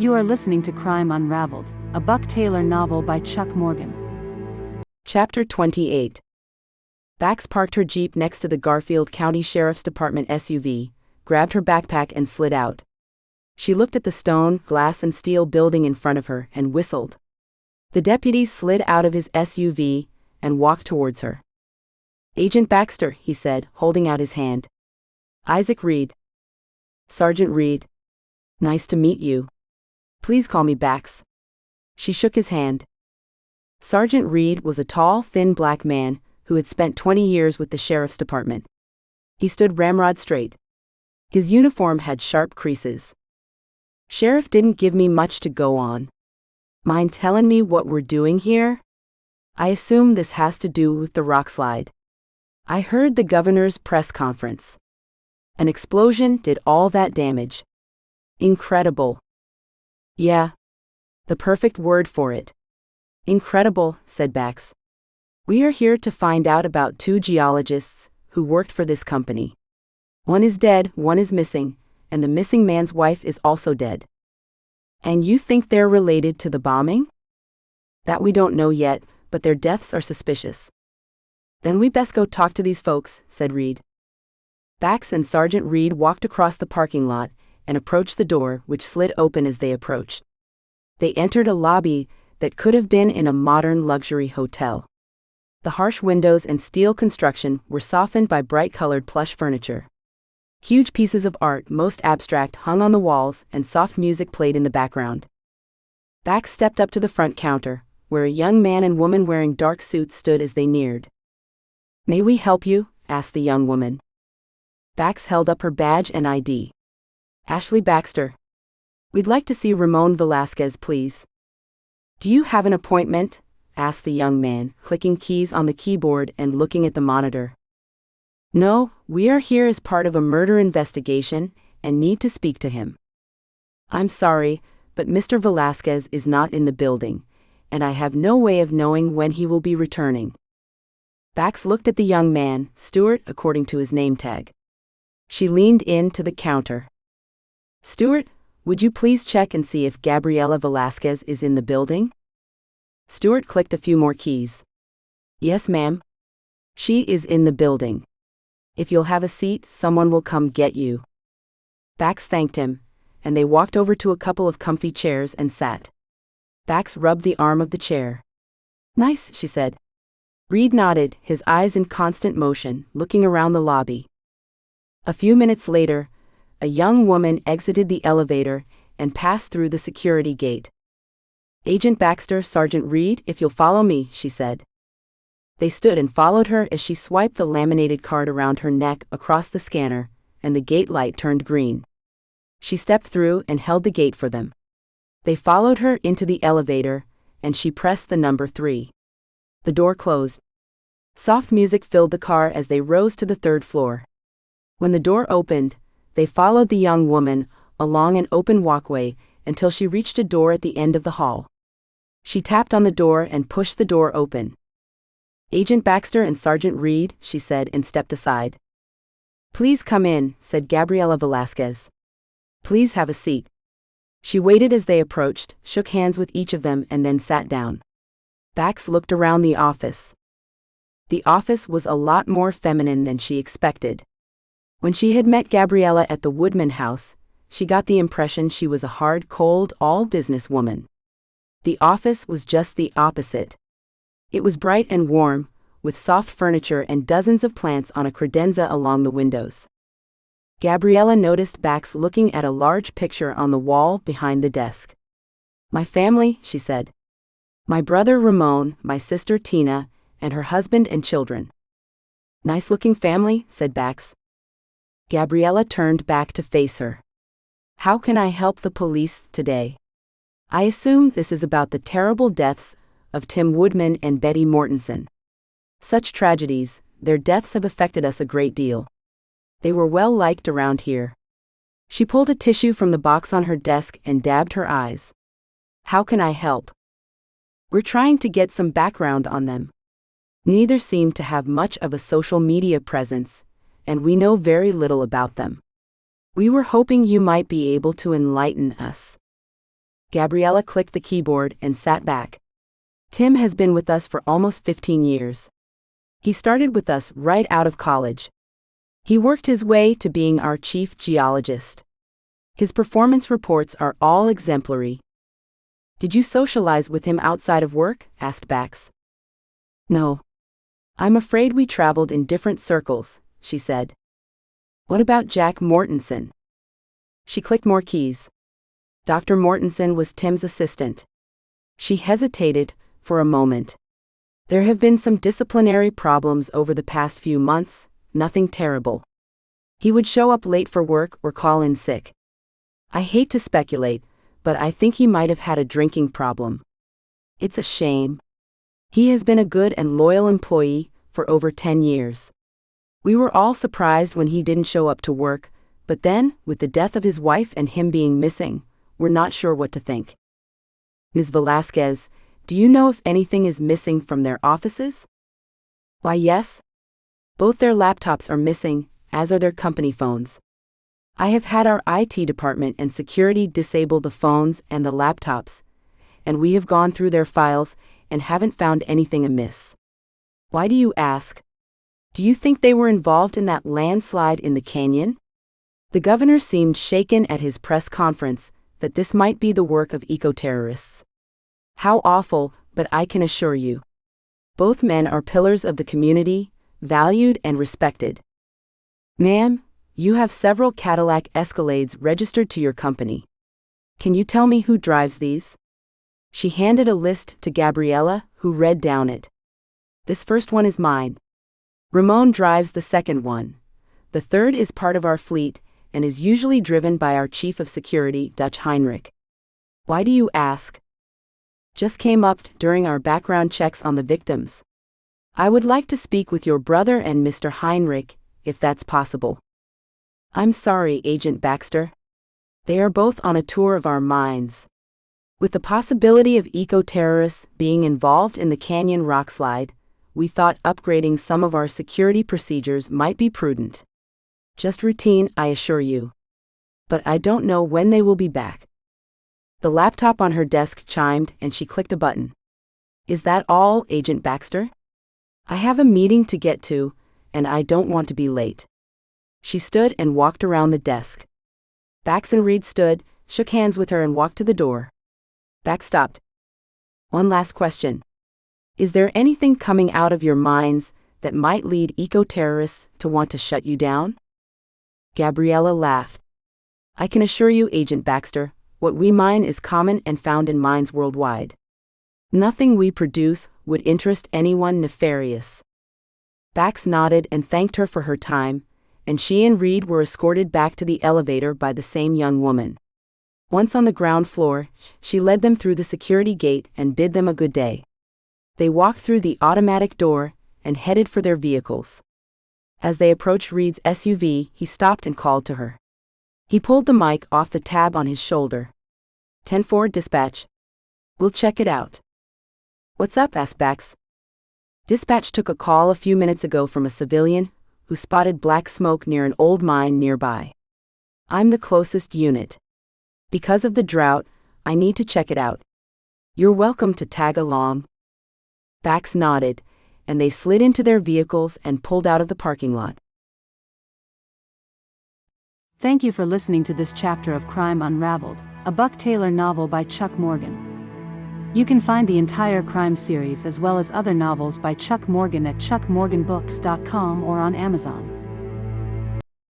You are listening to Crime Unraveled, a Buck Taylor novel by Chuck Morgan. Chapter 28. Bax parked her Jeep next to the Garfield County Sheriff's Department SUV, grabbed her backpack and slid out. She looked at the stone, glass and steel building in front of her and whistled. The deputy slid out of his SUV and walked towards her. "Agent Baxter," he said, holding out his hand. "Isaac Reed." "Sergeant Reed. Nice to meet you. Please call me Bax." She shook his hand. Sergeant Reed was a tall, thin black man who had spent 20 years with the sheriff's department. He stood ramrod straight. His uniform had sharp creases. "Sheriff didn't give me much to go on. Mind telling me what we're doing here? I assume this has to do with the rock slide. I heard the governor's press conference. An explosion did all that damage. Incredible." "Yeah. The perfect word for it. Incredible," said Bax. "We are here to find out about two geologists who worked for this company. One is dead, one is missing, and the missing man's wife is also dead." "And you think they're related to the bombing?" "That we don't know yet, but their deaths are suspicious." "Then we best go talk to these folks," said Reed. Bax and Sergeant Reed walked across the parking lot and approached the door, which slid open as they approached. They entered a lobby that could have been in a modern luxury hotel. The harsh windows and steel construction were softened by bright-colored plush furniture. Huge pieces of art, most abstract, hung on the walls, and soft music played in the background. Bax stepped up to the front counter, where a young man and woman wearing dark suits stood as they neared. "May we help you?" asked the young woman. Bax held up her badge and ID. "Ashley Baxter. We'd like to see Ramon Velasquez, please." "Do you have an appointment?" asked the young man, clicking keys on the keyboard and looking at the monitor. "No, we are here as part of a murder investigation and need to speak to him." "I'm sorry, but Mr. Velasquez is not in the building, and I have no way of knowing when he will be returning." Bax looked at the young man, Stuart according to his name tag. She leaned in to the counter. "Stuart, would you please check and see if Gabriela Velasquez is in the building?" Stuart clicked a few more keys. "Yes, ma'am. She is in the building. If you'll have a seat, someone will come get you." Bax thanked him, and they walked over to a couple of comfy chairs and sat. Bax rubbed the arm of the chair. "Nice," she said. Reed nodded, his eyes in constant motion, looking around the lobby. A few minutes later, a young woman exited the elevator and passed through the security gate. "Agent Baxter, Sergeant Reed, if you'll follow me," she said. They stood and followed her as she swiped the laminated card around her neck across the scanner, and the gate light turned green. She stepped through and held the gate for them. They followed her into the elevator, and she pressed the number 3. The door closed. Soft music filled the car as they rose to the 3rd floor. When the door opened, they followed the young woman along an open walkway until she reached a door at the end of the hall. She tapped on the door and pushed the door open. "Agent Baxter and Sergeant Reed," she said and stepped aside. "Please come in," said Gabriela Velasquez. "Please have a seat." She waited as they approached, shook hands with each of them and then sat down. Bax looked around the office. The office was a lot more feminine than she expected. When she had met Gabriela at the Woodman house, she got the impression she was a hard, cold, all-business woman. The office was just the opposite. It was bright and warm, with soft furniture and dozens of plants on a credenza along the windows. Gabriela noticed Bax looking at a large picture on the wall behind the desk. "My family," she said. "My brother Ramon, my sister Tina, and her husband and children." "Nice-looking family," said Bax. Gabriela turned back to face her. "How can I help the police today? I assume this is about the terrible deaths of Tim Woodman and Betty Mortensen. Such tragedies, their deaths have affected us a great deal. They were well liked around here." She pulled a tissue from the box on her desk and dabbed her eyes. "How can I help?" "We're trying to get some background on them. Neither seem to have much of a social media presence, and we know very little about them. We were hoping you might be able to enlighten us." Gabriella clicked the keyboard and sat back. Tim has been with us for almost 15 years. He started with us right out of college. He worked his way to being our chief geologist. His performance reports are all exemplary. Did you socialize with him outside of work? Asked Bax. No. I'm afraid we traveled in different circles, she said. What about Jack Mortensen? She clicked more keys. Dr. Mortensen was Tim's assistant. She hesitated for a moment. There have been some disciplinary problems over the past few months, nothing terrible. He would show up late for work or call in sick. I hate to speculate, but I think he might have had a drinking problem. It's a shame. He has been a good and loyal employee for over 10 years. We were all surprised when he didn't show up to work, but then, with the death of his wife and him being missing, we're not sure what to think. Ms. Velasquez, do you know if anything is missing from their offices? Why, yes. Both their laptops are missing, as are their company phones. I have had our IT department and security disable the phones and the laptops, and we have gone through their files and haven't found anything amiss. Why do you ask? Do you think they were involved in that landslide in the canyon? The governor seemed shaken at his press conference that this might be the work of eco-terrorists. How awful, but I can assure you. Both men are pillars of the community, valued and respected. Ma'am, you have several Cadillac Escalades registered to your company. Can you tell me who drives these? She handed a list to Gabriella, who read down it. This first one is mine. Ramon drives the second one. The third is part of our fleet and is usually driven by our chief of security, Dutch Heinrich. Why do you ask? Just came up during our background checks on the victims. I would like to speak with your brother and Mr. Heinrich, if that's possible. I'm sorry, Agent Baxter. They are both on a tour of our mines. With the possibility of eco-terrorists being involved in the canyon rockslide, we thought upgrading some of our security procedures might be prudent. Just routine, I assure you. But I don't know when they will be back. The laptop on her desk chimed and she clicked a button. Is that all, Agent Baxter? I have a meeting to get to, and I don't want to be late. She stood and walked around the desk. Bax and Reed stood, shook hands with her and walked to the door. Bax stopped. One last question. Is there anything coming out of your minds that might lead eco-terrorists to want to shut you down? Gabriella laughed. I can assure you, Agent Baxter, what we mine is common and found in mines worldwide. Nothing we produce would interest anyone nefarious. Bax nodded and thanked her for her time, and she and Reed were escorted back to the elevator by the same young woman. Once on the ground floor, she led them through the security gate and bid them a good day. They walked through the automatic door and headed for their vehicles. As they approached Reed's SUV, he stopped and called to her. He pulled the mic off the tab on his shoulder. 10-4 dispatch. We'll check it out. What's up? Asked Bax. Dispatch took a call a few minutes ago from a civilian who spotted black smoke near an old mine nearby. I'm the closest unit. Because of the drought, I need to check it out. You're welcome to tag along. Bax nodded, and they slid into their vehicles and pulled out of the parking lot. Thank you for listening to this chapter of Crime Unraveled, a Buck Taylor novel by Chuck Morgan. You can find the entire crime series as well as other novels by Chuck Morgan at chuckmorganbooks.com or on Amazon.